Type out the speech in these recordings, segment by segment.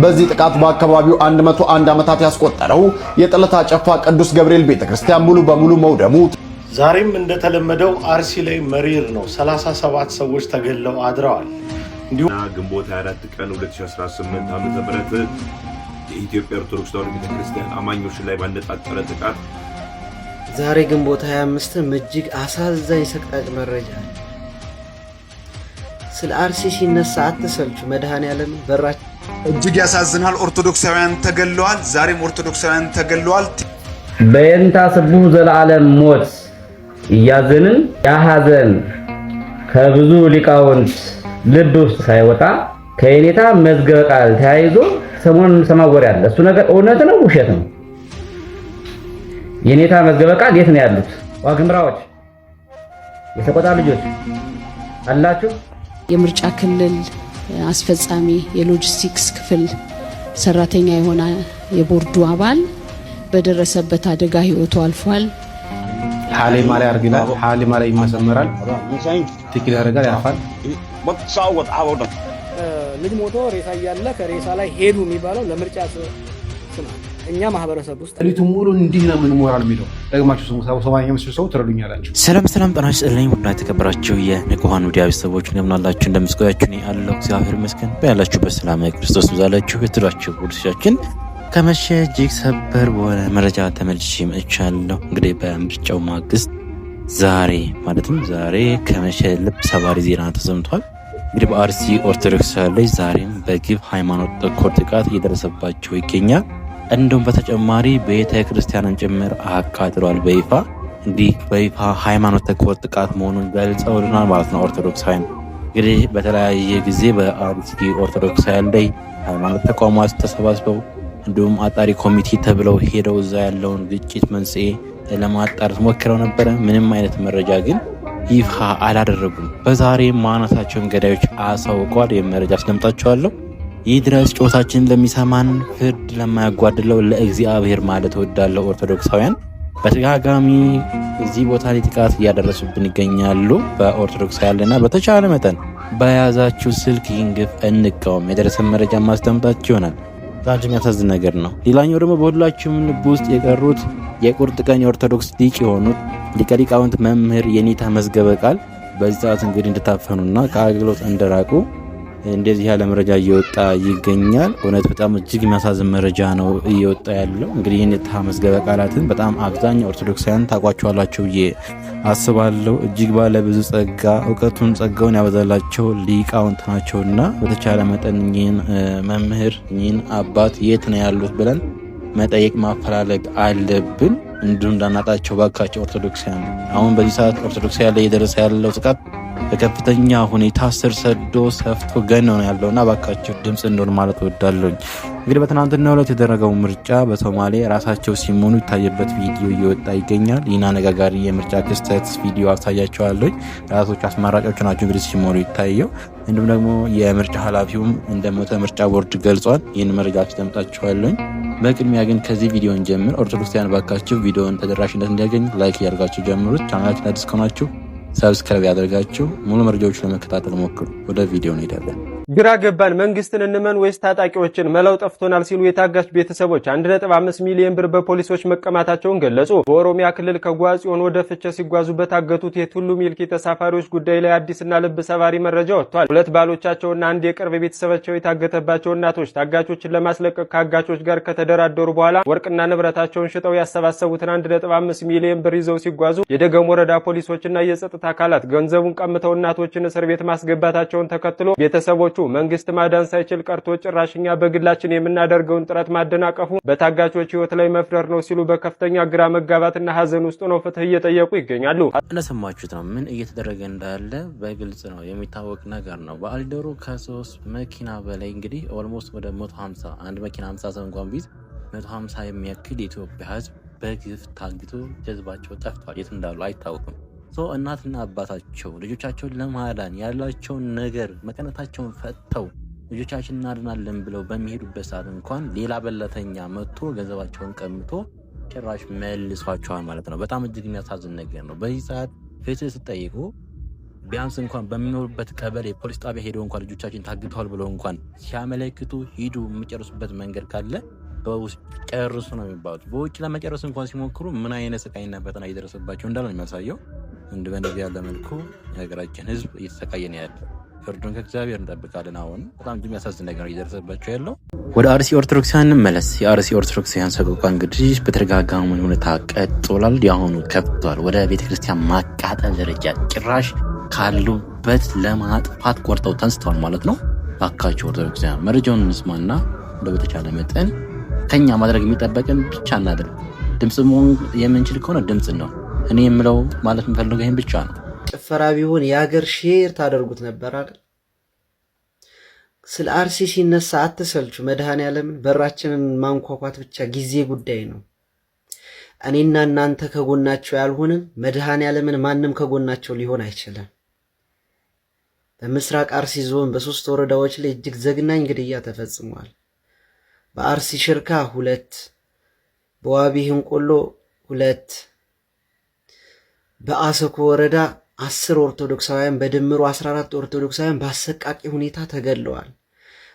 በዚህ ጥቃት በአካባቢው 101 ዓመታት ያስቆጠረው የጠለታ ጨፋ ቅዱስ ገብርኤል ቤተክርስቲያን ሙሉ በሙሉ መውደሙ ዛሬም እንደተለመደው አርሲ ላይ መሪር ነው። 37 ሰዎች ተገለው አድረዋል። እንዲሁም ግንቦት 24 ቀን 2018 ዓ.ም የኢትዮጵያ ኦርቶዶክስ ተዋሕዶ ቤተክርስቲያን አማኞች ላይ ባነጣጠረ ጥቃት ዛሬ ግንቦት 25 እጅግ አሳዛኝ ሰቅጣጭ መረጃ ስለ አርሲ ሲነሳ አትሰልቹ። መድኃኔዓለም በራች እጅግ ያሳዝናል። ኦርቶዶክሳውያን ተገለዋል። ዛሬም ኦርቶዶክሳውያን ተገለዋል። በእንታ ስቡህ ዘላለም ሞት እያዘንን ያሐዘን ከብዙ ሊቃውንት ልብ ውስጥ ሳይወጣ ከየኔታ መዝገበ ቃል ተያይዞ ሰሞኑን ሰማወር ያለ እሱ ነገር እውነት ነው ውሸት ነው? የኔታ መዝገበ ቃል የት ነው ያሉት? ዋግምራዎች የሰቆጣ ልጆች አላችሁ? የምርጫ ክልል አስፈጻሚ የሎጂስቲክስ ክፍል ሰራተኛ የሆነ የቦርዱ አባል በደረሰበት አደጋ ህይወቱ አልፏል። ሐሌ ማለ ያርግላል፣ ሐሌ ማለ ይመሰመራል፣ ትክክል ያደርጋል፣ ያፋል። ልጅ ሞቶ ሬሳ እያለ ከሬሳ ላይ ሄዱ የሚባለው ለምርጫ ስም እኛ ማህበረሰብ ውስጥ ሊቱ ሙሉ እንዲህ ነው ምን ሞራል የሚለው ደግማችሁ ሰማኛ መስሉ ሰው ትረዱኛላችሁ። ሰላም ጤና ይስጥልኝ። ውድ የተከበራችሁ የንቁሃን ሚዲያ ቤተሰቦች እንደምን አላችሁ? እንደምስቆያችሁ ነው ያለው እግዚአብሔር ይመስገን። በያላችሁበት ሰላም ክርስቶስ ይብዛላችሁ። የትሏችሁ ውድሻችን ከመሸ እጅግ ሰበር በሆነ መረጃ ተመልሼ መጥቻለሁ። እንግዲህ በምርጫው ማግስት ዛሬ ከመሸ ልብ ሰባሪ ዜና ተሰምቷል። እንግዲህ በአርሲ ኦርቶዶክስ ላይ ዛሬም በግብ ሃይማኖት ተኮር ጥቃት እየደረሰባቸው ይገኛል። እንደውም በተጨማሪ ቤተ ክርስቲያንን ጭምር አቃጥሏል። በይፋ ሃይማኖት ተኮር ጥቃት መሆኑን ገልጸውልናል ማለት ነው። ኦርቶዶክሳውያን እንግዲህ በተለያየ ጊዜ በአርሲ ኦርቶዶክሳውያን ላይ ሃይማኖት ተቋማት ተሰባስበው እንዲሁም አጣሪ ኮሚቴ ተብለው ሄደው እዛ ያለውን ግጭት መንስኤ ለማጣራት ሞክረው ነበረ። ምንም አይነት መረጃ ግን ይፋ አላደረጉም። በዛሬ ማናታቸውን ገዳዮች አሳውቀዋል። የመረጃ አስደምጣቸዋለሁ። ይህ ድረስ ጮታችንን ለሚሰማን ፍርድ ለማያጓድለው ለእግዚአብሔር ማለት እወዳለሁ። ኦርቶዶክሳውያን በተጋጋሚ እዚህ ቦታ ላይ ጥቃት እያደረሱብን ይገኛሉ። በኦርቶዶክሳውያን እና በተቻለ መጠን በያዛችሁ ስልክ ይህን ግፍ እንቃወም። የደረሰን መረጃ ማስደምጣችሁ ይሆናል። ዛሬ የሚያሳዝን ነገር ነው። ሌላኛው ደግሞ በሁላችሁም ልብ ውስጥ የቀሩት የቁርጥ ቀን የኦርቶዶክስ ሊቅ የሆኑት ሊቀ ሊቃውንት መምህር የኔታ መዝገበ ቃል በዚህ ሰዓት እንግዲህ እንድታፈኑና ከአገልግሎት እንደራቁ እንደዚህ ያለ መረጃ እየወጣ ይገኛል። እውነት በጣም እጅግ የሚያሳዝን መረጃ ነው እየወጣ ያለው። እንግዲህ የኔታ መዝገበ ቃላትን በጣም አብዛኛው ኦርቶዶክሳውያን ታውቋቸዋላችሁ ብዬ አስባለሁ። እጅግ ባለ ብዙ ጸጋ እውቀቱን ጸጋውን ያበዛላቸው ሊቃውንት ናቸውና በተቻለ መጠን እኚህን መምህር እኚህን አባት የት ነው ያሉት ብለን መጠየቅ ማፈላለግ አለብን። እንዲሁም እንዳናጣቸው ባካቸው ኦርቶዶክሳውያን። አሁን በዚህ ሰዓት ኦርቶዶክሳውያን ላይ የደረሰ ያለው ጥቃት በከፍተኛ ሁኔታ ስር ሰዶ ሰፍቶ ገኖ ነው ያለውና ባካቸው ድምጽ እንደሆነ ማለት እወዳለሁኝ። እንግዲህ በትናንትናው ዕለት የተደረገው ምርጫ በሶማሌ ራሳቸው ሲሞኑ የታየበት ቪዲዮ እየወጣ ይገኛል። ይህን አነጋጋሪ የምርጫ ክስተት ቪዲዮ አሳያቸዋለሁኝ። ራሶች አስመራጮቹ ናቸው እንግዲህ ሲሞኑ ይታየው። እንዲሁም ደግሞ የምርጫ ኃላፊውም እንደሞተ ምርጫ ቦርድ ገልጿል። ይህን መረጃ አስደምጣችኋለሁኝ። በቅድሚያ ግን ከዚህ ቪዲዮን ጀምር ኦርቶዶክሳውያን ባካችሁ ቪዲዮን ተደራሽነት እንዲያገኝ ላይክ እያደርጋችሁ ጀምሩት። ቻናላችን አዲስ ከሆናችሁ ሰብስክራይብ ያደርጋችሁ ሙሉ መረጃዎች ለመከታተል ሞክሩ። ወደ ቪዲዮ እንሄዳለን። ግራ ገባን። መንግስትን እንመን ወይስ ታጣቂዎችን? መላው ጠፍቶናል ሲሉ የታጋች ቤተሰቦች 1.5 ሚሊዮን ብር በፖሊሶች መቀማታቸውን ገለጹ። በኦሮሚያ ክልል ከጓጽዮን ወደ ፍቼ ሲጓዙ በታገቱት የቱሉ ሚልኪ ተሳፋሪዎች ጉዳይ ላይ አዲስና ልብ ሰባሪ መረጃ ወጥቷል። 2 ባሎቻቸውና አንድ የቅርብ ቤተሰባቸው የታገተባቸው እናቶች ታጋቾችን ለማስለቀቅ ከአጋቾች ጋር ከተደራደሩ በኋላ ወርቅና ንብረታቸውን ሽጠው ያሰባሰቡትን 1.5 ሚሊዮን ብር ይዘው ሲጓዙ የደገም ወረዳ ፖሊሶችና የጸጥታ አካላት ገንዘቡን ቀምተው እናቶችን እስር ቤት ማስገባታቸውን ተከትሎ ቤተሰቦቹ መንግስት ማዳን ሳይችል ቀርቶ ጭራሽኛ በግላችን የምናደርገውን ጥረት ማደናቀፉ በታጋቾች ህይወት ላይ መፍረር ነው ሲሉ በከፍተኛ ግራ መጋባትና ሀዘን ውስጥ ነው ፍትህ እየጠየቁ ይገኛሉ። እንደሰማችሁት ነው። ምን እየተደረገ እንዳለ በግልጽ ነው የሚታወቅ ነገር ነው። በአልደሮ ከ3 መኪና በላይ እንግዲህ ኦልሞስት ወደ 150 አንድ መኪና 50 ሰው እንኳን ቢዝ 150 የሚያክል የኢትዮጵያ ህዝብ በግፍ ታግቶ ህዝባቸው ጠፍቷል። የት እንዳሉ አይታወቅም። እናትና አባታቸው ልጆቻቸውን ለማዳን ያላቸውን ነገር መቀነታቸውን ፈተው ልጆቻችን እናድናለን ብለው በሚሄዱበት ሰዓት እንኳን ሌላ በለተኛ መጥቶ ገንዘባቸውን ቀምቶ ጭራሽ መልሷቸዋል ማለት ነው። በጣም እጅግ የሚያሳዝን ነገር ነው። በዚህ ሰዓት ፍትህ ስትጠይቁ ቢያንስ እንኳን በሚኖርበት ቀበሌ ፖሊስ ጣቢያ ሄደው እንኳን ልጆቻችን ታግተዋል ብለው እንኳን ሲያመለክቱ ሂዱ የሚጨርሱበት መንገድ ካለ በውስጥ ጨርሱ ነው የሚባሉት። በውጭ ለመጨረስ እንኳን ሲሞክሩ ምን አይነት ስቃይና ፈተና እየደረሰባቸው እንዳለ ነው የሚያሳየው። እንደዚህ ያለ መልኩ የሀገራችን ህዝብ እየተሰቃየ ነው ያለው። ፍርዱን ከእግዚአብሔር እንጠብቃለን። አሁን በጣም የሚያሳዝን ነገር እየደረሰባቸው ያለው። ወደ አርሲ ኦርቶዶክሳውያን እንመለስ። የአርሲ ኦርቶዶክሳውያን ሰቆቃ እንግዲህ በተደጋጋሚ ሁኔታ ቀጥሏል። የአሁኑ ከፍቷል። ወደ ቤተክርስቲያን ማቃጠል ደረጃ ጭራሽ ካሉበት ለማጥፋት ቆርጠው ተንስተዋል ማለት ነው። ባካቸው ኦርቶዶክሳውያን መረጃውን እንስማና በተቻለ መጠን ከኛ ማድረግ የሚጠበቅን ብቻ እናድርግ። ድምጽ መሆን የምንችል ከሆነ ድምጽ ነው። እኔ የምለው ማለት የምፈልገው ይሄን ብቻ ነው። ጭፈራ ቢሆን የሀገር ሼር ታደርጉት ነበር አይደል? ስለ አርሲ ሲነሳ አትሰልቹ። መድኃኔዓለምን በራችንን ማንኳኳት ብቻ ጊዜ ጉዳይ ነው። እኔና እናንተ ከጎናቸው ያልሆንን መድኃኔዓለምን ማንም ከጎናቸው ሊሆን አይችልም። በምስራቅ አርሲ ዞን በ3 ወረዳዎች ላይ እጅግ ዘግናኝ ግድያ ተፈጽሟል። በአርሲ ሽርካ 2፣ በዋቢ ህንቆሎ 2፣ በአሰኮ ወረዳ 10 ኦርቶዶክሳውያን በድምሩ 14 ኦርቶዶክሳውያን በአሰቃቂ ሁኔታ ተገድለዋል።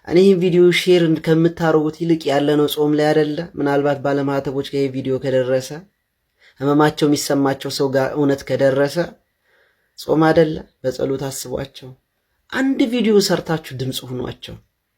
እኔ ይህን ቪዲዮ ሼር ከምታረጉት ይልቅ ያለነው ጾም ላይ አይደለ? ምናልባት ባለማህተቦች ጋር ቪዲዮ ከደረሰ ህመማቸው የሚሰማቸው ሰው ጋር እውነት ከደረሰ ጾም አይደለ? በጸሎት አስቧቸው። አንድ ቪዲዮ ሰርታችሁ ድምጽ ሆኗቸው።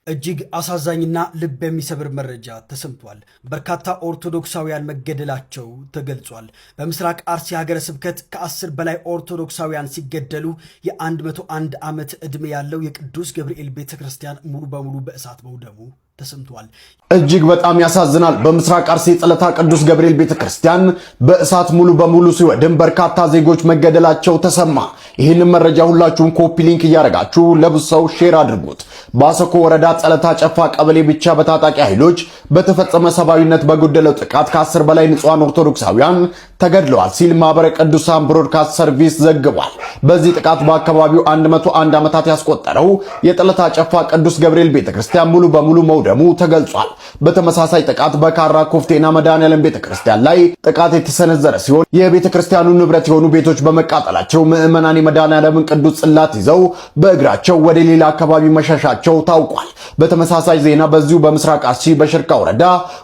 እጅግ አሳዛኝና ልብ የሚሰብር መረጃ ተሰምቷል። በርካታ ኦርቶዶክሳውያን መገደላቸው ተገልጿል። በምስራቅ አርሲ ሀገረ ስብከት ከ10 በላይ ኦርቶዶክሳውያን ሲገደሉ የ101 ዓመት ዕድሜ ያለው የቅዱስ ገብርኤል ቤተክርስቲያን ሙሉ በሙሉ በእሳት መውደሙ ተሰምቷል። እጅግ በጣም ያሳዝናል። በምስራቅ አርሲ ጸለታ ቅዱስ ገብርኤል ቤተክርስቲያን በእሳት ሙሉ በሙሉ ሲወድም በርካታ ዜጎች መገደላቸው ተሰማ። ይህንን መረጃ ሁላችሁም ኮፒ ሊንክ እያደረጋችሁ ለብዙ ሰው ሼር አድርጉት። በአሰኮ ወረዳ ጸለታ ጨፋ ቀበሌ ብቻ በታጣቂ ኃይሎች በተፈጸመ ሰብአዊነት በጎደለው ጥቃት ከ10 በላይ ንጹሃን ኦርቶዶክሳውያን ተገድለዋል ሲል ማህበረ ቅዱሳን ብሮድካስት ሰርቪስ ዘግቧል። በዚህ ጥቃት በአካባቢው 101 ዓመታት ያስቆጠረው የጸለታ ጨፋ ቅዱስ ገብርኤል ቤተክርስቲያን ሙሉ በሙሉ መውደሙ ተገልጿል። በተመሳሳይ ጥቃት በካራ ኮፍቴና መድኃኔዓለም ቤተክርስቲያን ላይ ጥቃት የተሰነዘረ ሲሆን የቤተክርስቲያኑ ንብረት የሆኑ ቤቶች በመቃጠላቸው ምዕመናን የመድኃኔዓለምን ቅዱስ ጽላት ይዘው በእግራቸው ወደ ሌላ አካባቢ መሸሻቸው ታውቋል። በተመሳሳይ ዜና በዚሁ በምስራቅ አርሲ በሽርካ ወረዳ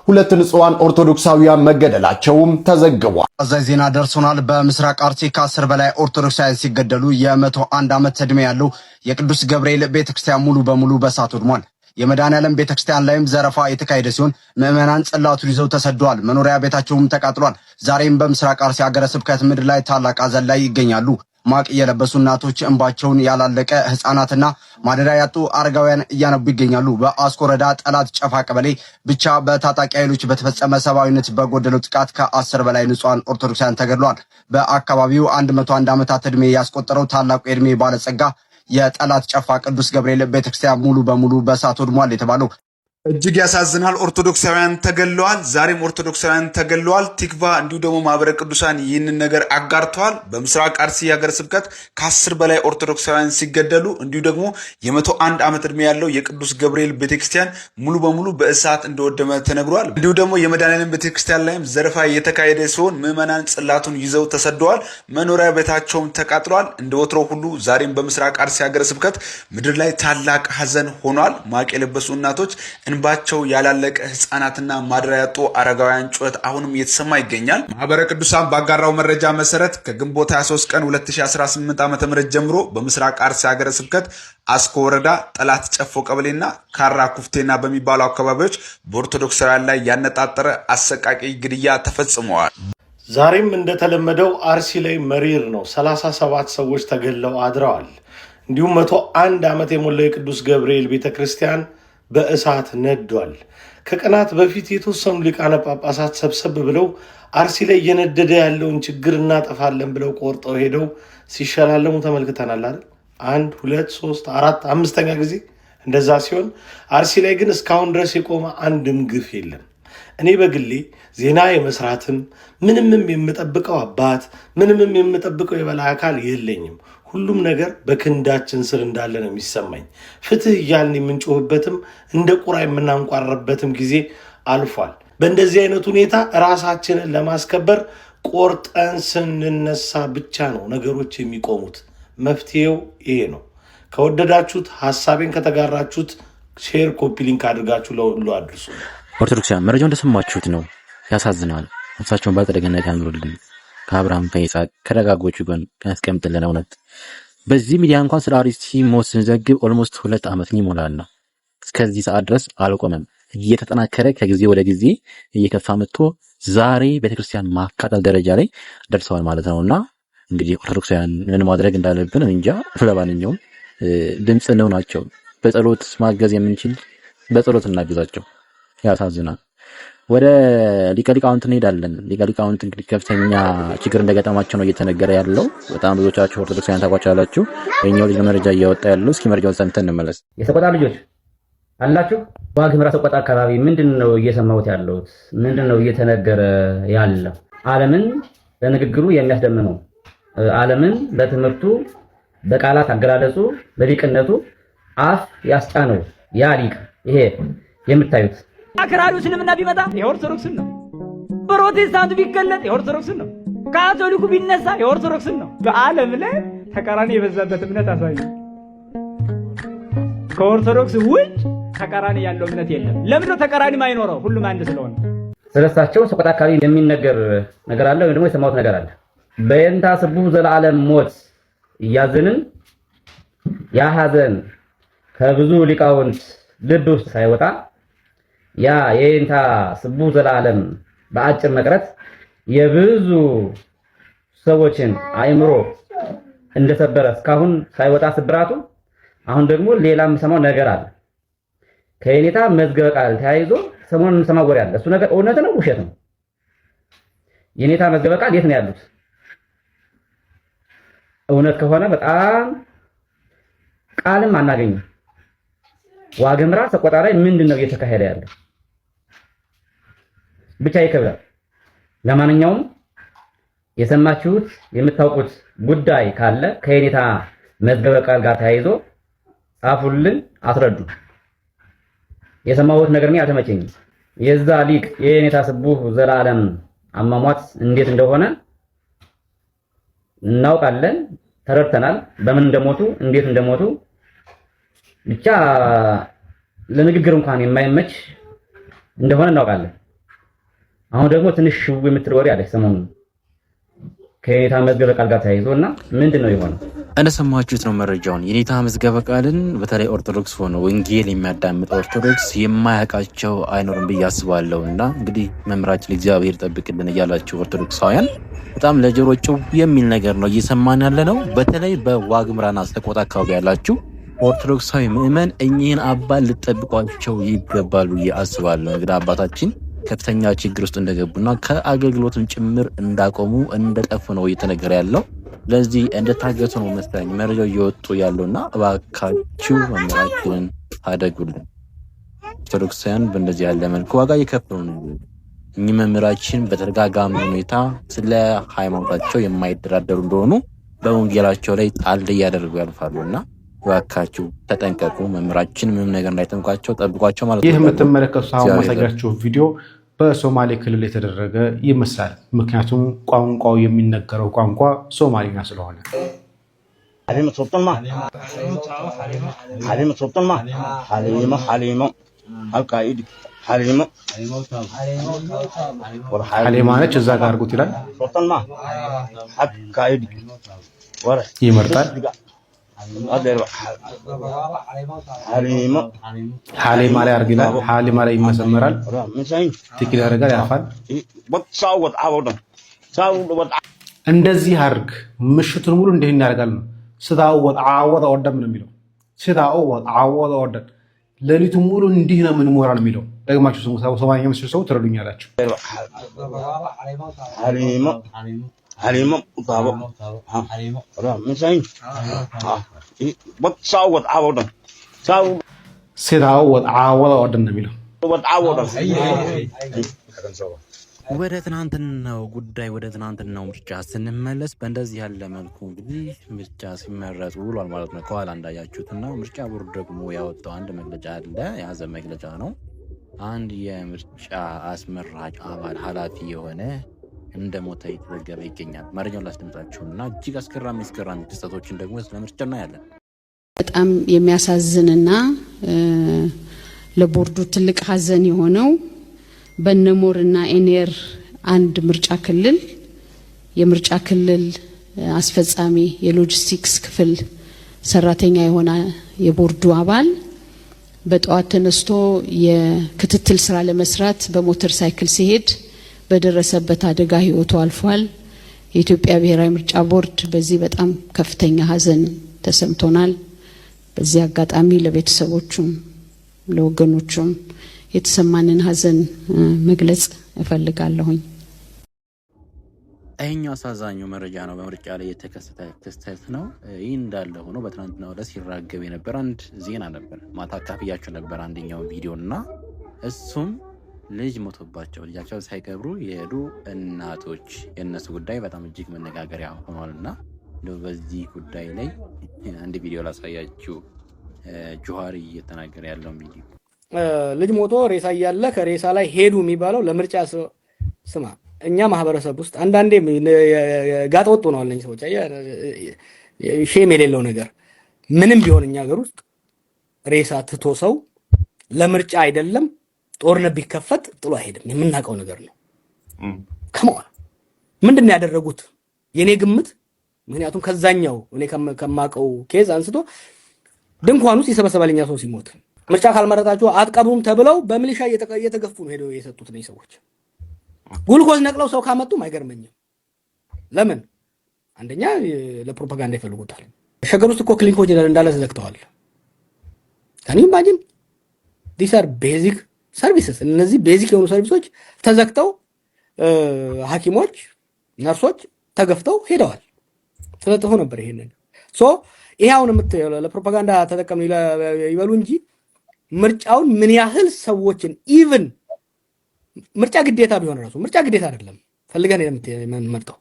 2 ንጹሃን ኦርቶዶክሳውያን መገደላቸውም ተዘግቧል። አዛኝ ዜና ደርሶናል። በምስራቅ አርሲ ከ10 በላይ ኦርቶዶክሳውያን ሲገደሉ የ101 ዓመት ዕድሜ ያለው የቅዱስ ገብርኤል ቤተክርስቲያን ሙሉ በሙሉ በእሳት ወድሟል። የመድኃኔዓለም ቤተክርስቲያን ላይም ዘረፋ የተካሄደ ሲሆን ምዕመናን ጽላቱን ይዘው ተሰደዋል። መኖሪያ ቤታቸውም ተቃጥሏል። ዛሬም በምስራቅ አርሲ ሀገረ ስብከት ምድር ላይ ታላቅ ሐዘን ላይ ይገኛሉ። ማቅ የለበሱ እናቶች፣ እንባቸውን ያላለቀ ህፃናትና ማደሪያ ያጡ አረጋውያን እያነቡ ይገኛሉ። በአስኮ ወረዳ ጠላት ጨፋ ቀበሌ ብቻ በታጣቂ ኃይሎች በተፈጸመ ሰብአዊነት በጎደለው ጥቃት ከ10 በላይ ንጹሃን ኦርቶዶክሳውያን ተገድለዋል። በአካባቢው 101 ዓመታት ዕድሜ ያስቆጠረው ታላቁ የዕድሜ ባለጸጋ የጠላት ጨፋ ቅዱስ ገብርኤል ቤተክርስቲያን ሙሉ በሙሉ በእሳት ወድሟል የተባለው እጅግ ያሳዝናል። ኦርቶዶክሳውያን ተገለዋል። ዛሬም ኦርቶዶክሳውያን ተገለዋል። ቲክቫ እንዲሁ ደግሞ ማህበረ ቅዱሳን ይህንን ነገር አጋርተዋል። በምስራቅ አርሲ ሀገረ ስብከት ከ10 በላይ ኦርቶዶክሳውያን ሲገደሉ እንዲሁ ደግሞ የ101 ዓመት ዕድሜ ያለው የቅዱስ ገብርኤል ቤተክርስቲያን ሙሉ በሙሉ በእሳት እንደወደመ ተነግሯል። እንዲሁ ደግሞ የመድኃኔዓለም ቤተክርስቲያን ላይም ዘረፋ የተካሄደ ሲሆን ምዕመናን ጽላቱን ይዘው ተሰደዋል። መኖሪያ ቤታቸውም ተቃጥሏል። እንደ ወትሮ ሁሉ ዛሬም በምስራቅ አርሲ ሀገረ ስብከት ምድር ላይ ታላቅ ሐዘን ሆኗል። ማቅ የለበሱ እናቶች እንባቸው ያላለቀ ህፃናትና ማደሪያ ያጡ አረጋውያን ጩኸት አሁንም እየተሰማ ይገኛል። ማህበረ ቅዱሳን ባጋራው መረጃ መሰረት ከግንቦት 23 ቀን 2018 ዓ.ም ጀምሮ በምስራቅ አርሲ ሀገረ ስብከት አስኮ ወረዳ ጠላት ጨፎ ቀበሌና ካራ ኩፍቴና በሚባሉ አካባቢዎች በኦርቶዶክሳውያን ላይ ያነጣጠረ አሰቃቂ ግድያ ተፈጽመዋል። ዛሬም እንደተለመደው አርሲ ላይ መሪር ነው። 37 ሰዎች ተገድለው አድረዋል። እንዲሁም 101 ዓመት የሞላው የቅዱስ ገብርኤል ቤተክርስቲያን በእሳት ነዷል። ከቀናት በፊት የተወሰኑ ሊቃነ ጳጳሳት ሰብሰብ ብለው አርሲ ላይ እየነደደ ያለውን ችግር እናጠፋለን ብለው ቆርጠው ሄደው ሲሸላለሙ ተመልክተናል አይደል? 1 2 3 4 5ኛ ጊዜ እንደዛ ሲሆን፣ አርሲ ላይ ግን እስካሁን ድረስ የቆመ አንድም ግፍ የለም። እኔ በግሌ ዜና የመስራትም ምንምም የምጠብቀው አባት ምንምም የምጠብቀው የበላይ አካል የለኝም። ሁሉም ነገር በክንዳችን ስር እንዳለ ነው የሚሰማኝ። ፍትህ እያልን የምንጮህበትም እንደ ቁራ የምናንቋረበትም ጊዜ አልፏል። በእንደዚህ አይነት ሁኔታ ራሳችንን ለማስከበር ቆርጠን ስንነሳ ብቻ ነው ነገሮች የሚቆሙት። መፍትሄው ይሄ ነው። ከወደዳችሁት ሐሳቤን ከተጋራችሁት ሼር ኮፒ ሊንክ አድርጋችሁ ለሁሉ አድርሱ። ኦርቶዶክሳውያን መረጃው እንደሰማችሁት ነው። ያሳዝናል። ነፍሳቸውን በአጸደ ገነት ያኑርልን። ከአብርሃም ከይስሐቅ ከደጋጎቹ ጎን ያስቀምጥልን። እውነት በዚህ ሚዲያ እንኳን ስለ አርሲ ሞት ስንዘግብ ኦልሞስት 2 ዓመት ይሞላል ነው። እስከዚህ ሰዓት ድረስ አልቆመም። እየተጠናከረ ከጊዜ ወደ ጊዜ እየከፋ መጥቶ ዛሬ ቤተክርስቲያን ማካተል ደረጃ ላይ ደርሰዋል ማለት ነውና እንግዲህ ኦርቶዶክሳውያን ምን ማድረግ እንዳለብን እንጃ። ለማንኛውም ድምጽ ነው ናቸው። በጸሎት ማገዝ የምንችል በጸሎት እናግዛቸው። ያሳዝናል። ወደ ሊቀ ሊቃውንት እንሄዳለን። ሊቀ ሊቃውንት እንግዲህ ከፍተኛ ችግር እንደገጠማቸው ነው እየተነገረ ያለው። በጣም ብዙዎቻችሁ ኦርቶዶክሳውያን ታውቋቸዋላችሁ። የኛው ልጅ መረጃ እያወጣ ያለው እስኪ መረጃውን ሰምተን እንመለስ። የሰቆጣ ልጆች አላችሁ። ዋግምራ ሰቆጣ አካባቢ ምንድነው እየሰማሁት ያለሁት? ምንድነው እየተነገረ ያለው? ዓለምን በንግግሩ የሚያስደምመው፣ ዓለምን በትምህርቱ በቃላት አገላለጹ በሊቅነቱ አፍ ያስጫነው ያ ሊቅ ይሄ የምታዩት አክራሪው እስልምና ቢመጣ የኦርቶዶክስን ነው። ፕሮቴስታንቱ ቢገለጥ የኦርቶዶክስን ነው። ካቶሊኩ ቢነሳ የኦርቶዶክስን ነው። በዓለም ላይ ተቃራኒ የበዛበት እምነት አሳዩ። ከኦርቶዶክስ ውጭ ተቃራኒ ያለው እምነት የለም። ለምን ነው ተቃራኒ ማይኖረው? ሁሉም አንድ ስለሆነ። ስለሳቸው ሰቆጣ አካባቢ የሚነገር ነገር አለ ወይ ደግሞ የሰማሁት ነገር አለ። በየንታ ስቡህ ዘላለም ሞት እያዘንን ያ ሐዘን ከብዙ ሊቃውንት ልብ ውስጥ ሳይወጣ ያ የየንታ ስቡህ ዘላለም በአጭር መቅረት የብዙ ሰዎችን አእምሮ እንደሰበረ እስካሁን ሳይወጣ ስብራቱ፣ አሁን ደግሞ ሌላ የምሰማው ነገር አለ። ከየኔታ መዝገበ ቃል ተያይዞ ሰሞኑን የምሰማው ወሬ አለ። እሱ ነገር እውነት ነው ውሸት ነው? የኔታ መዝገበ ቃል የት ነው ያሉት? እውነት ከሆነ በጣም ቃልም አናገኝም። ዋግምራ ሰቆጣ ላይ ምንድነው እየተካሄደ ያለው? ብቻ ይከብዳል። ለማንኛውም የሰማችሁት የምታውቁት ጉዳይ ካለ ከየኔታ መዝገበ ቃል ጋር ተያይዞ ጻፉልን፣ አስረዱ። የሰማሁት ነገር ግን አልተመቸኝም። የዛ ሊቅ የየኔታ ስቡህ ዘላለም አሟሟት እንዴት እንደሆነ እናውቃለን፣ ተረድተናል። በምን እንደሞቱ እንዴት እንደሞቱ ብቻ ለንግግር እንኳን የማይመች እንደሆነ እናውቃለን። አሁን ደግሞ ትንሽ ሽው የምትል ወሬ አለች ሰሞኑን ከየኔታ መዝገበ ቃል ጋር ተያይዞና ምንድነው የሆነው? እንደሰማችሁት ነው መረጃውን። የኔታ መዝገበ ቃልን በተለይ ኦርቶዶክስ ሆኖ ወንጌል የሚያዳምጥ ኦርቶዶክስ የማያውቃቸው አይኖርም ብዬ አስባለሁና እንግዲህ መምህራችን እግዚአብሔር ጠብቅልን እያላችሁ ኦርቶዶክሳውያን በጣም ለጆሮ ጭው የሚል ነገር ነው እየሰማን ያለ ነው። በተለይ በዋግምራና ሰቆጣ አካባቢ ያላችሁ ኦርቶዶክሳዊ ምእመን እኚህን አባት ልጠብቋቸው ይገባሉ ብዬ አስባለሁ። እንግዲህ አባታችን ከፍተኛ ችግር ውስጥ እንደገቡና ከአገልግሎትም ጭምር እንዳቆሙ እንደጠፉ ነው እየተነገረ ያለው። ለዚህ እንደታገቱ ነው መሰለኝ መረጃው እየወጡ ያለውና እባካችሁ መምህራችንን ታደጉልን። ኦርቶዶክሳውያን በእንደዚህ ያለ መልኩ ዋጋ እየከፈሉ ነው። እኚህ መምህራችን በተደጋጋሚ ሁኔታ ስለ ሃይማኖታቸው የማይደራደሩ እንደሆኑ በወንጌላቸው ላይ ጣል እያደረጉ ያልፋሉና እባካችሁ ተጠንቀቁ። መምህራችን ምንም ነገር እንዳይጠንቋቸው ጠብቋቸው ማለት ነው። ይህ የምትመለከቱት አሁን ማሳያችሁ ቪዲዮ በሶማሌ ክልል የተደረገ ይመስላል። ምክንያቱም ቋንቋው የሚነገረው ቋንቋ ሶማሊኛ ስለሆነ ሐሊማ ነች። እዛ ጋር አድርጉት ይላል። ይመርጣል። ሐሊማ ላይ አድርግ ይላል። ሐሊማ ላይ ይመሰመራል። ትክክል ያደርጋል፣ ያልፋል። እንደዚህ አድርግ ምሽቱን ሙሉ እንዲህ ያደርጋል ነው። ስታወጥ አወጣ ወደም ነው የሚለው። ስታወጥ አወጣ ወደም ሌሊቱን ሙሉ እንዲህ ነው ምን ሞራል የሚለው ደግማችሁ ስሙ። ሶማሊኛ መስሉ ሰው ትረዱኛላችሁ። ሐሊማ ጣባ ስታወጥ አወጣ ወደም ነው የሚለው። ወደ ትናንትናው ጉዳይ ወደ ትናንትናው ምርጫ ስንመለስ በእንደዚህ ያለ መልኩ እንግዲህ ምርጫ ሲመረጥ ውሏል ማለት ነው። ከኋላ እንዳያችሁትና ምርጫ ቦርድ ደግሞ ያወጣው አንድ መግለጫ አለ። የያዘ መግለጫ ነው። አንድ የምርጫ አስመራጭ አባል ኃላፊ የሆነ እንደሞተ የተዘገበ ይገኛል። መረጃውን ላስደምጣችሁና እጅግ አስገራሚ ክስተቶችን ደግሞ ስለምርጫ እናያለን። በጣም የሚያሳዝንና ለቦርዱ ትልቅ ሀዘን የሆነው በነሞርና ኤኔር አንድ ምርጫ ክልል የምርጫ ክልል አስፈጻሚ የሎጂስቲክስ ክፍል ሰራተኛ የሆነ የቦርዱ አባል በጠዋት ተነስቶ የክትትል ስራ ለመስራት በሞተር ሳይክል ሲሄድ በደረሰበት አደጋ ህይወቱ አልፏል። የኢትዮጵያ ብሔራዊ ምርጫ ቦርድ በዚህ በጣም ከፍተኛ ሀዘን ተሰምቶናል። በዚህ አጋጣሚ ለቤተሰቦቹም ለወገኖቹም የተሰማንን ሀዘን መግለጽ እፈልጋለሁኝ። ይሄኛው አሳዛኙ መረጃ ነው። በምርጫ ላይ የተከሰተ ክስተት ነው። ይህ እንዳለ ሆኖ በትናንትናው ዕለት ሲራገብ የነበረ አንድ ዜና ነበር። ማታ አካፍያችሁ ነበር አንደኛው ቪዲዮና እሱም ልጅ ሞቶባቸው ልጃቸው ሳይቀብሩ የሄዱ እናቶች የእነሱ ጉዳይ በጣም እጅግ መነጋገሪያ ሆኗልና በዚህ ጉዳይ ላይ አንድ ቪዲዮ ላሳያችሁ። ጆሃሪ እየተናገረ ያለውን ቪዲዮ ልጅ ሞቶ ሬሳ እያለ ከሬሳ ላይ ሄዱ የሚባለው ለምርጫ ስማ እኛ ማህበረሰብ ውስጥ አንዳንዴ ጋጥ ወጥ ሆነዋል እነዚህ ሰዎች። ሼም የሌለው ነገር ምንም ቢሆን እኛ ሀገር ውስጥ ሬሳ ትቶ ሰው ለምርጫ አይደለም ጦርነት ቢከፈት ጥሎ አይሄድም። የምናውቀው ነገር ነው። ከመዋል ምንድነው ያደረጉት? የኔ ግምት ምክንያቱም ከዛኛው እኔ ከማውቀው ኬዝ አንስቶ ድንኳን ውስጥ ይሰበሰባልኛ ሰው ሲሞት ምርጫ ካልመረጣችሁ አትቀብሩም ተብለው በሚሊሻ እየተገፉ ነው ሄደው የሰጡት ነው ሰዎች። ጉልኮዝ ነቅለው ሰው ካመጡም አይገርመኝም። ለምን? አንደኛ ለፕሮፓጋንዳ ይፈልጉታል። ሸገር ውስጥ እኮ ክሊኒኮች እንዳለ ተዘግተዋል። ካን ዩ ኢማጂን ዲስ አር ቤዚክ ሰርቪስስ። እነዚህ ቤዚክ የሆኑ ሰርቪሶች ተዘግተው ሐኪሞች ነርሶች ተገፍተው ሄደዋል። ስለጥፎ ነበር ይሄንን ሶ ይሄ አሁን ለፕሮፓጋንዳ ተጠቀሙ ይበሉ እንጂ ምርጫውን ምን ያህል ሰዎችን ኢቭን ምርጫ ግዴታ ቢሆን ራሱ ምርጫ ግዴታ አይደለም ፈልገን የምንመርጠው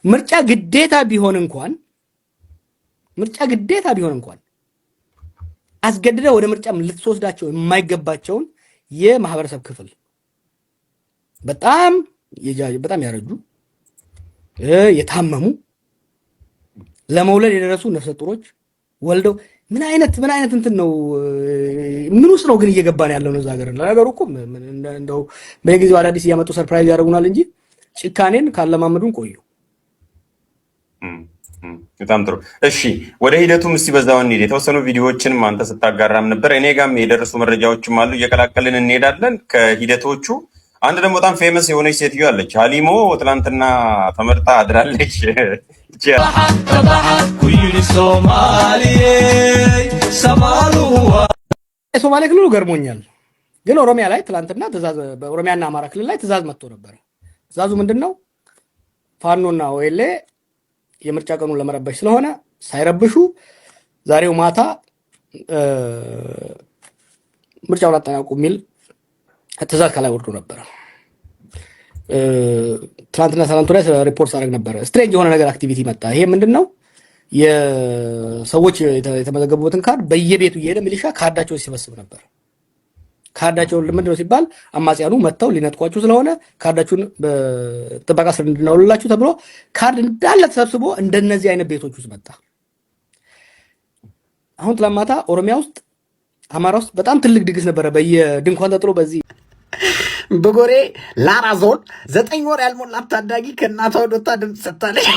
ምርጫ ግዴታ ቢሆን እንኳን አስገድደ ወደ ምርጫ ልትወስዳቸው የማይገባቸውን የማህበረሰብ ክፍል በጣም ያረጁ የታመሙ ለመውለድ የደረሱ ነፍሰ ጡሮች ወልደው ምን አይነት እንትን ነው? ምን ውስጥ ነው ግን እየገባን ያለው ነው? ዛገር ለነገሩ እኮ እንደው በየጊዜው አዳዲስ እያመጡ ሰርፕራይዝ ያደርጉናል እንጂ ጭካኔን ካለማመዱን ቆዩ። በጣም ጥሩ። እሺ ወደ ሂደቱም እስቲ በዛው እንሂድ። የተወሰኑ ቪዲዮዎችንም አንተ ስታጋራም ነበር፣ እኔ ጋርም የደረሱ መረጃዎችም አሉ። እየቀላቀልን እንሄዳለን ከሂደቶቹ። አንድ ደግሞ በጣም ፌመስ የሆነች ሴትዮ አለች፣ ሀሊሞ ትናንትና ተመርጣ አድራለች። ሶማሌ ክልሉ ገርሞኛል፣ ግን ኦሮሚያ ላይ ትናንትና ትእዛዝ በኦሮሚያና አማራ ክልል ላይ ትእዛዝ መጥቶ ነበር። ትእዛዙ ምንድነው? ፋኖና ኦኤልኤ የምርጫ ቀኑን ለመረበሽ ስለሆነ ሳይረብሹ ዛሬው ማታ ምርጫውን አጠናቁ የሚል ትእዛዝ ከላይ ወርዶ ነበር። ትናንትና ሰላንቱ ላይ ሪፖርት አደረግ ነበር። ስትሬንጅ የሆነ ነገር አክቲቪቲ መጣ። ይሄ ምንድነው? የሰዎች የተመዘገቡበትን ካርድ በየቤቱ እየሄደ ሚሊሻ ካርዳቸውን ሲሰበስብ ነበር። ካርዳቸውን ምንድነው ሲባል አማጽያኑ መጥተው ሊነጥቋችሁ ስለሆነ ካርዳችሁን በጥበቃ ስር እንድናውልላችሁ ተብሎ ካርድ እንዳለ ተሰብስቦ እንደነዚህ አይነት ቤቶች ውስጥ መጣ። አሁን ትላንት ማታ ኦሮሚያ ውስጥ አማራ ውስጥ በጣም ትልቅ ድግስ ነበረ። በየድንኳን ተጥሎ በዚህ በጎሬ ላራ ዞን 9 ወር ያልሞላት ታዳጊ ከእናቷ ወጣ ድምፅ ሰጥታለች።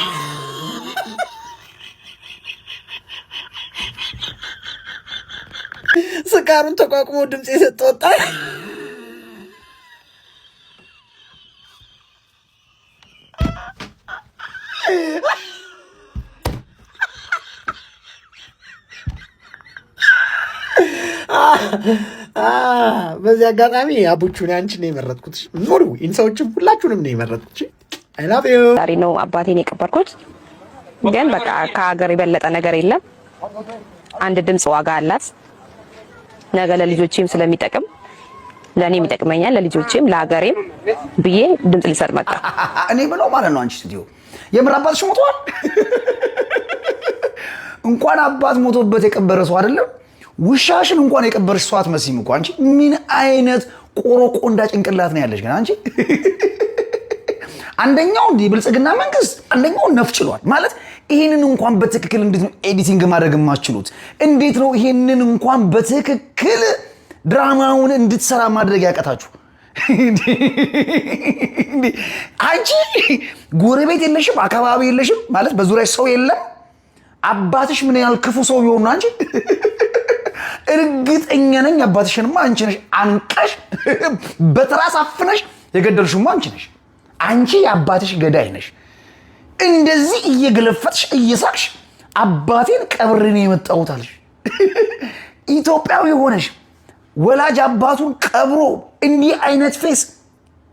ስካሩን ተቋቁሞ ድምፅ የሰጠ ወጣ። በዚህ አጋጣሚ አቡቹን አንቺን ነው የመረጥኩት። ሙሉ ኢንሳዎችን ሁላችሁንም ነው የመረጥኩት። አይ ላቭ ዩ። ዛሬ ነው አባቴን የቀበርኩት፣ ግን በቃ ከሀገር የበለጠ ነገር የለም። አንድ ድምፅ ዋጋ አላት። ነገ ለልጆቼም ስለሚጠቅም ለእኔም ይጠቅመኛል፣ ለልጆቼም ለሀገሬም ብዬ ድምፅ ልሰጥ መጣ። እኔ ብለው ማለት ነው። አንቺ ስቱዲዮ የምር አባትሽ ሞቷል። እንኳን አባት ሞቶበት የቀበረ ሰው አይደለም ውሻሽን እንኳን የቀበርሽ ሰው አትመስይም እኮ አንቺ። ምን አይነት ቆሮቆንዳ ጭንቅላት ነው ያለሽ ግን አንቺ። አንደኛው የብልጽግና መንግስት አንደኛው ነፍጭሏል ማለት ይሄንን እንኳን በትክክል እንዴት ነው ኤዲቲንግ ማድረግ የማትችሉት? እንዴት ነው ይሄንን እንኳን በትክክል ድራማውን እንድትሰራ ማድረግ ያቀታችሁ? አንቺ ጎረቤት የለሽም፣ አካባቢ የለሽም ማለት በዙሪያ ሰው የለም። አባትሽ ምን ያህል ክፉ ሰው ቢሆን አንቺ እርግጠኛ ነኝ አባትሽንማ አንቺ ነሽ አንቀሽ በትራስ አፍነሽ የገደልሽማ አንቺ ነሽ። አንቺ የአባትሽ ገዳይ ነሽ። እንደዚህ እየገለፈጥሽ እየሳቅሽ አባቴን ቀብሬን የመጣሁት አለሽ። ኢትዮጵያዊ ሆነሽ ወላጅ አባቱን ቀብሮ እንዲህ አይነት ፌስ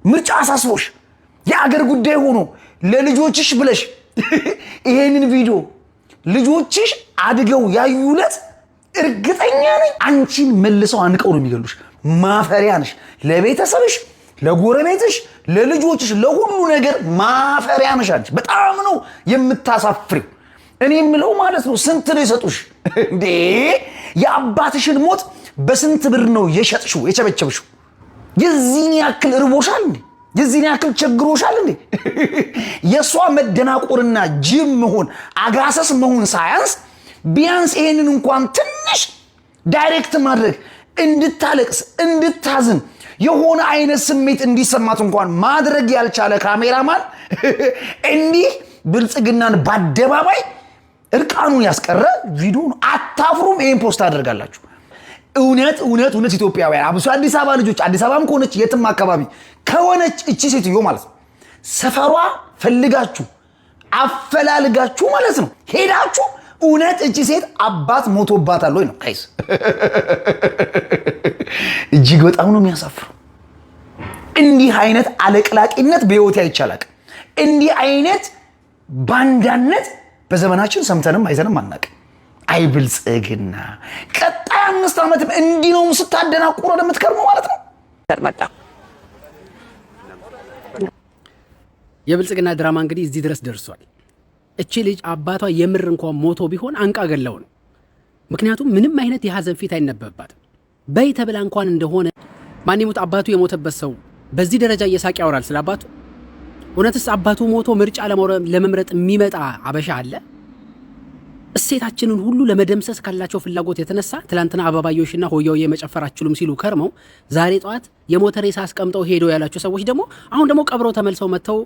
ምርጫ አሳስቦሽ የአገር ጉዳይ ሆኖ ለልጆችሽ ብለሽ ይሄንን ቪዲዮ ልጆችሽ አድገው ያዩለት እርግጠኛ ነኝ አንቺን መልሰው አንቀው ነው የሚገሉሽ። ማፈሪያ ነሽ። ለቤተሰብሽ፣ ለጎረቤትሽ፣ ለልጆችሽ፣ ለሁሉ ነገር ማፈሪያ ነሽ አንቺ። በጣም ነው የምታሳፍሪው። እኔ የምለው ማለት ነው ስንት ነው የሰጡሽ እንዴ? የአባትሽን ሞት በስንት ብር ነው የሸጥሽው የቸበቸብሽው? የዚህን ያክል እርቦሻል እንዴ? የዚህን ያክል ቸግሮሻል እንዴ? የሷ መደናቆርና ጅም መሆን አጋሰስ መሆን ሳያንስ ቢያንስ ይሄንን እንኳን ትንሽ ዳይሬክት ማድረግ እንድታለቅስ እንድታዝን የሆነ አይነት ስሜት እንዲሰማት እንኳን ማድረግ ያልቻለ ካሜራማን እንዲህ ብልጽግናን በአደባባይ እርቃኑን ያስቀረ ቪዲዮ ነው። አታፍሩም? ይሄን ፖስት አደርጋላችሁ። እውነት እውነት እውነት ኢትዮጵያውያን አብሶ አዲስ አበባ ልጆች አዲስ አበባም ከሆነች የትም አካባቢ ከሆነች እቺ ሴትዮ ማለት ነው ሰፈሯ ፈልጋችሁ አፈላልጋችሁ ማለት ነው ሄዳችሁ እውነት እቺ ሴት አባት ሞቶባታል ወይ ነው ጋይስ? እጅግ በጣም ነው የሚያሳፍረው። እንዲህ አይነት አለቅላቂነት በህይወት አይቻላል። እንዲህ አይነት ባንዳነት በዘመናችን ሰምተንም አይዘንም አናውቅም። አይ ብልጽግና ቀጣይ 5 ዓመትም እንዲህ ነው ስታደናቁሩ ለምትከርሙ ማለት ነው። የብልጽግና ድራማ እንግዲህ እዚህ ድረስ ደርሷል። እቺ ልጅ አባቷ የምር እንኳን ሞቶ ቢሆን አንቃ ገለው ነው። ምክንያቱም ምንም አይነት የሐዘን ፊት አይነበብባትም። በይ ተብላ እንኳን እንደሆነ ማን ይሙት አባቱ የሞተበት ሰው በዚህ ደረጃ እየሳቅ ያወራል ስለ አባቱ። እውነትስ አባቱ ሞቶ ምርጫ ለመምረጥ የሚመጣ አበሻ አለ? እሴታችንን ሁሉ ለመደምሰስ ካላቸው ፍላጎት የተነሳ ትላንትና አበባዮሽና ሆያውዬ መጨፈር አትችሉም ሲሉ ከርመው ዛሬ ጠዋት የሞተ ሬሳ አስቀምጠው ሄደው ያላቸው ሰዎች ደግሞ አሁን ደግሞ ቀብረው ተመልሰው መጥተው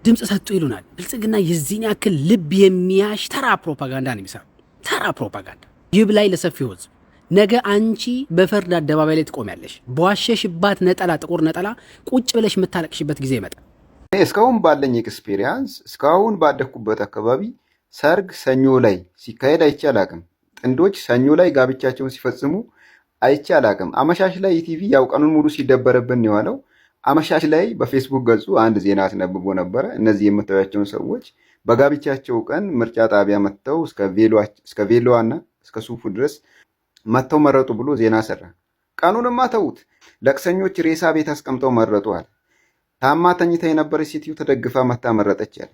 ድምፅ ሰጡ ይሉናል። ብልጽግና የዚህን ያክል ልብ የሚያሽ ተራ ፕሮፓጋንዳ ነው የሚሰራው። ተራ ፕሮፓጋንዳ ይብ ላይ ለሰፊው ህዝብ ነገ አንቺ በፍርድ አደባባይ ላይ ትቆሚያለሽ። በዋሸሽባት ነጠላ ጥቁር ነጠላ ቁጭ ብለሽ የምታለቅሽበት ጊዜ ይመጣል። እስካሁን ባለኝ ኤክስፔሪያንስ እስካሁን ባደኩበት አካባቢ ሰርግ ሰኞ ላይ ሲካሄድ አይቼ አላቅም። ጥንዶች ሰኞ ላይ ጋብቻቸውን ሲፈጽሙ አይቼ አላቅም። አመሻሽ ላይ ኢቲቪ ያው ቀኑን ሙሉ ሲደበረብን የዋለው አመሻሽ ላይ በፌስቡክ ገጹ አንድ ዜና አስነብቦ ነበረ። እነዚህ የምታዩቸውን ሰዎች በጋብቻቸው ቀን ምርጫ ጣቢያ መጥተው እስከ ቬሎዋና እስከ ሱፉ ድረስ መጥተው መረጡ ብሎ ዜና ሰራ። ቀኑንማ ተዉት። ለቅሰኞች ሬሳ ቤት አስቀምጠው መረጡ አለ። ታማ ተኝታ የነበረች ሴትዮ ተደግፋ መታ መረጠች አለ።